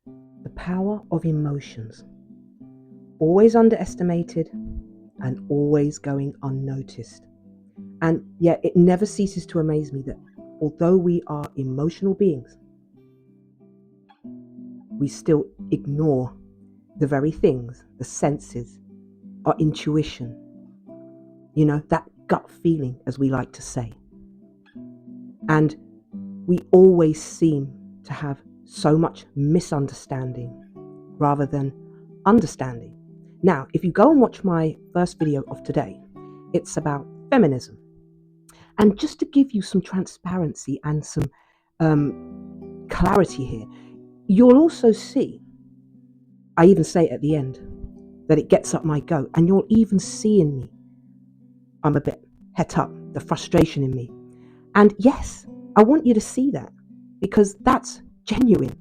The power of emotions, always underestimated and always going unnoticed. And yet it never ceases to amaze me that although we are emotional beings, we still ignore the very things, the senses, our intuition, that gut feeling, as we like to say. And we always seem to have so much misunderstanding rather than understanding. Now, if you go and watch my first video of today, it's about feminism. And just to give you some transparency and some clarity here, you'll also see, I even say it at the end, that it gets up my goat. And you'll even see in me, I'm a bit het up, the frustration in me. And yes, I want you to see that because that's genuine,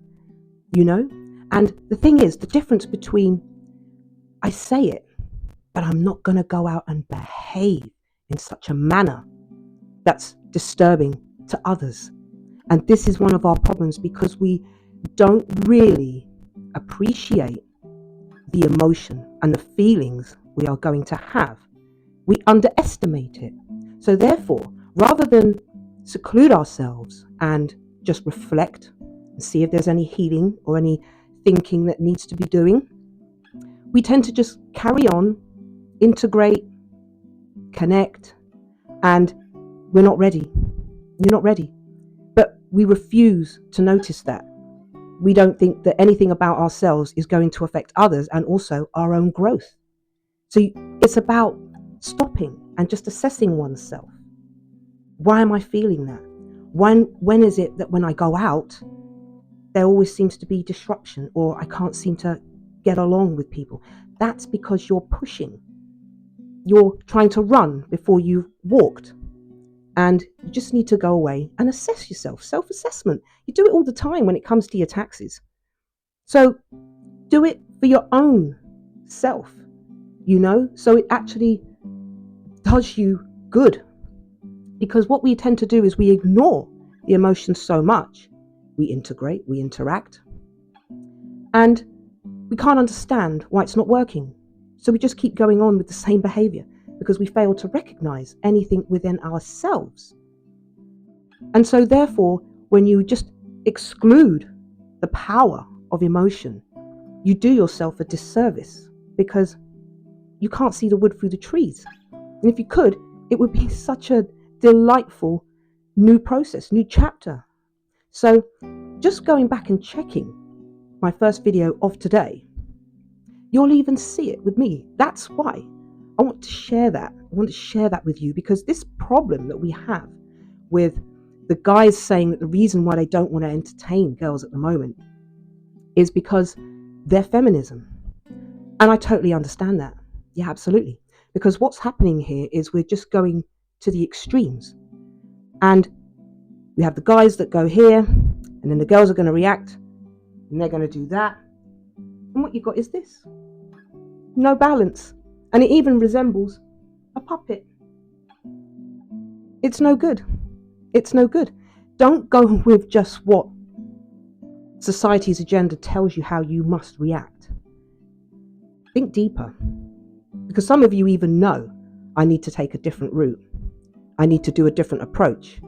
And the thing is, the difference between I say it, but I'm not going to go out and behave in such a manner that's disturbing to others. And this is one of our problems because we don't really appreciate the emotion and the feelings we are going to have. We underestimate it. So therefore, rather than seclude ourselves and just reflect and see if there's any healing or any thinking that needs to be doing, we tend to just carry on, integrate, connect, and we're not ready. You're not ready. But we refuse to notice that. We don't think that anything about ourselves is going to affect others and also our own growth. So it's about stopping and just assessing oneself. Why am I feeling that? When is it that when I go out, there always seems to be disruption or I can't seem to get along with people? That's because you're pushing. You're trying to run before you've walked. And you just need to go away and assess yourself. Self-assessment. You do it all the time when it comes to your taxes. So do it for your own self, so it actually does you good. Because what we tend to do is we ignore the emotions so much. We integrate, we interact, and we can't understand why it's not working. So we just keep going on with the same behavior because we fail to recognize anything within ourselves. And so therefore, when you just exclude the power of emotion, you do yourself a disservice because you can't see the wood through the trees. And if you could, it would be such a delightful new process, new chapter. So just going back and checking my first video of today, you'll even see it with me. That's why I want to share that. I want to share that with you because this problem that we have with the guys saying that the reason why they don't want to entertain girls at the moment is because they're feminism. And I totally understand that. Yeah, absolutely. Because what's happening here is we're just going to the extremes. And we have the guys that go here, and then the girls are going to react, and they're going to do that. And what you've got is this. No balance. And it even resembles a puppet. It's no good. It's no good. Don't go with just what society's agenda tells you how you must react. Think deeper. Because some of you even know, I need to take a different route. I need to do a different approach.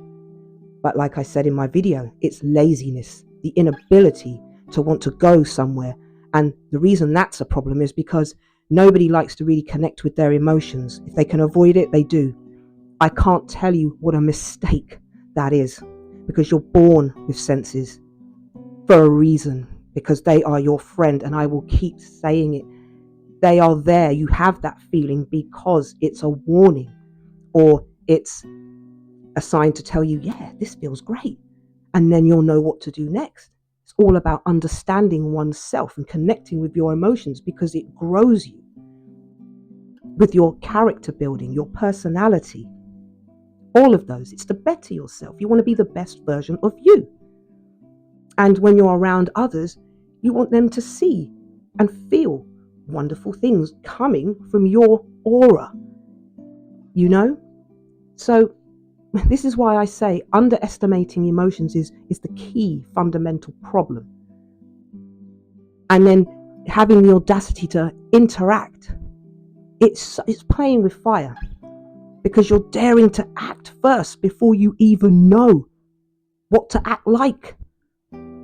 But like I said in my video, it's laziness, the inability to want to go somewhere. And the reason that's a problem is because nobody likes to really connect with their emotions. If they can avoid it, they do. I can't tell you what a mistake that is, because you're born with senses for a reason, because they are your friend, and I will keep saying it. They are there. You have that feeling because it's a warning, or it's a sign to tell you, yeah, this feels great. And then you'll know what to do next. It's all about understanding oneself and connecting with your emotions because it grows you with your character building, your personality, all of those. It's to better yourself. You want to be the best version of you. And when you're around others, you want them to see and feel wonderful things coming from your aura, So this is why I say underestimating emotions is the key fundamental problem. and then having the audacity to interact. It's playing with fire, because you're daring to act first before you even know what to act like.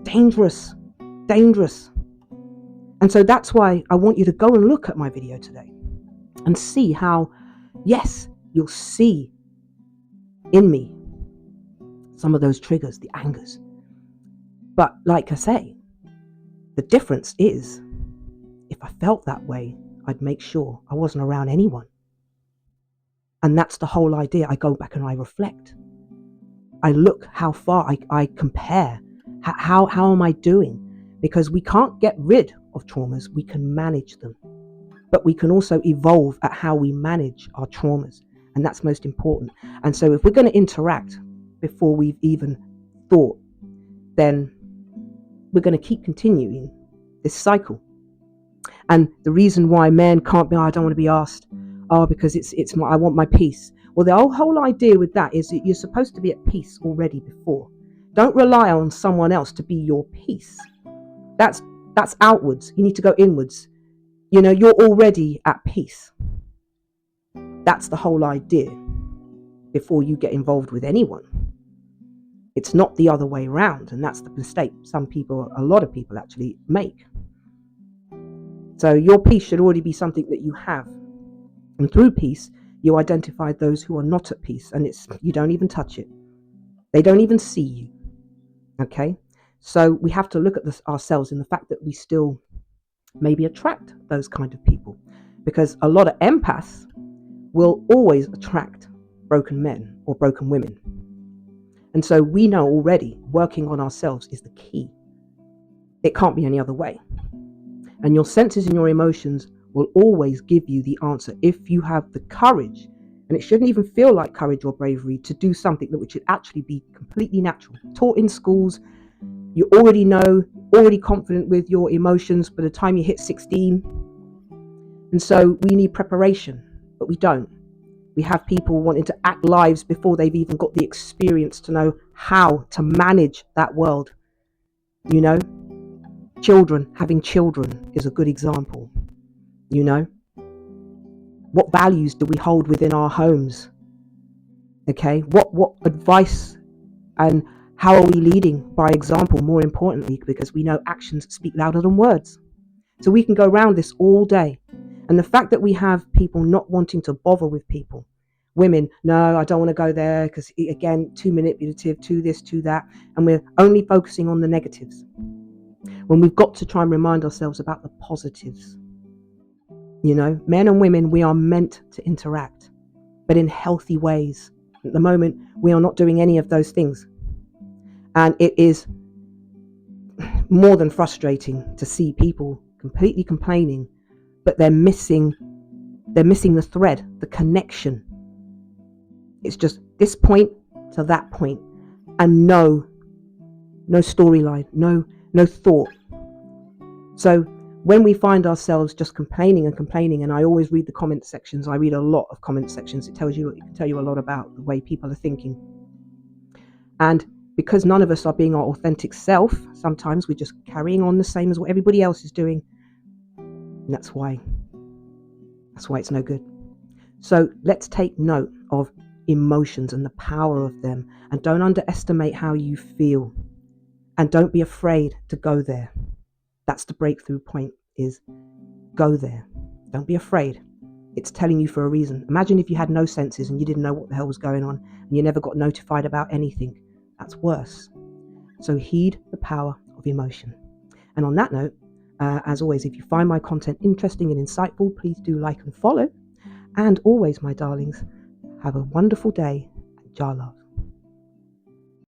Dangerous. And so that's why I want you to go and look at my video today and see how, yes, you'll see in me some of those triggers, the angers. But like I say, the difference is, if I felt that way, I'd make sure I wasn't around anyone. And that's the whole idea. I go back and I reflect. I look how far I compare. How am I doing? Because we can't get rid of traumas, we can manage them. But we can also evolve at how we manage our traumas. And that's most important. And so if we're going to interact before we've even thought, then we're going to keep continuing this cycle. And the reason why men can't be, I don't want to be asked, because I want my peace. Well, the whole idea with that is that you're supposed to be at peace already before. Don't rely on someone else to be your peace. That's outwards. You need to go inwards. You're already at peace. That's the whole idea before you get involved with anyone. It's not the other way around, and that's the mistake a lot of people actually make. So your peace should already be something that you have. And through peace, you identify those who are not at peace, and you don't even touch it. They don't even see you. Okay? So we have to look at ourselves in the fact that we still maybe attract those kind of people, because a lot of empaths will always attract broken men or broken women. And so we know already working on ourselves is the key. It can't be any other way. And your senses and your emotions will always give you the answer if you have the courage, and it shouldn't even feel like courage or bravery, to do something that should actually be completely natural. Taught in schools, you already know, already confident with your emotions by the time you hit 16. And so we need preparation, but we don't. We have people wanting to act lives before they've even got the experience to know how to manage that world. Having children is a good example. What values do we hold within our homes? Okay, what advice, and how are we leading by example, more importantly, because we know actions speak louder than words. So we can go around this all day. And the fact that we have people not wanting to bother with people, women, no, I don't want to go there because, again, too manipulative, too this, too that, and we're only focusing on the negatives, when we've got to try and remind ourselves about the positives. Men and women, we are meant to interact, but in healthy ways. At the moment, we are not doing any of those things. And it is more than frustrating to see people completely complaining, but they're missing the thread, the connection. It's just this point to that point, and no storyline, no thought. So when we find ourselves just complaining, and I always read the comment sections. I read a lot of comment sections. It can tell you a lot about the way people are thinking. And because none of us are being our authentic self, sometimes we're just carrying on the same as what everybody else is doing. And that's why it's no good. So let's take note of emotions and the power of them, and don't underestimate how you feel, and don't be afraid to go there. That's the breakthrough point, is go there. Don't be afraid. It's telling you for a reason. Imagine if you had no senses and you didn't know what the hell was going on, and you never got notified about anything. That's worse. So heed the power of emotion. And on that note, as always, if you find my content interesting and insightful, please do like and follow. And always, my darlings, have a wonderful day. Jah love.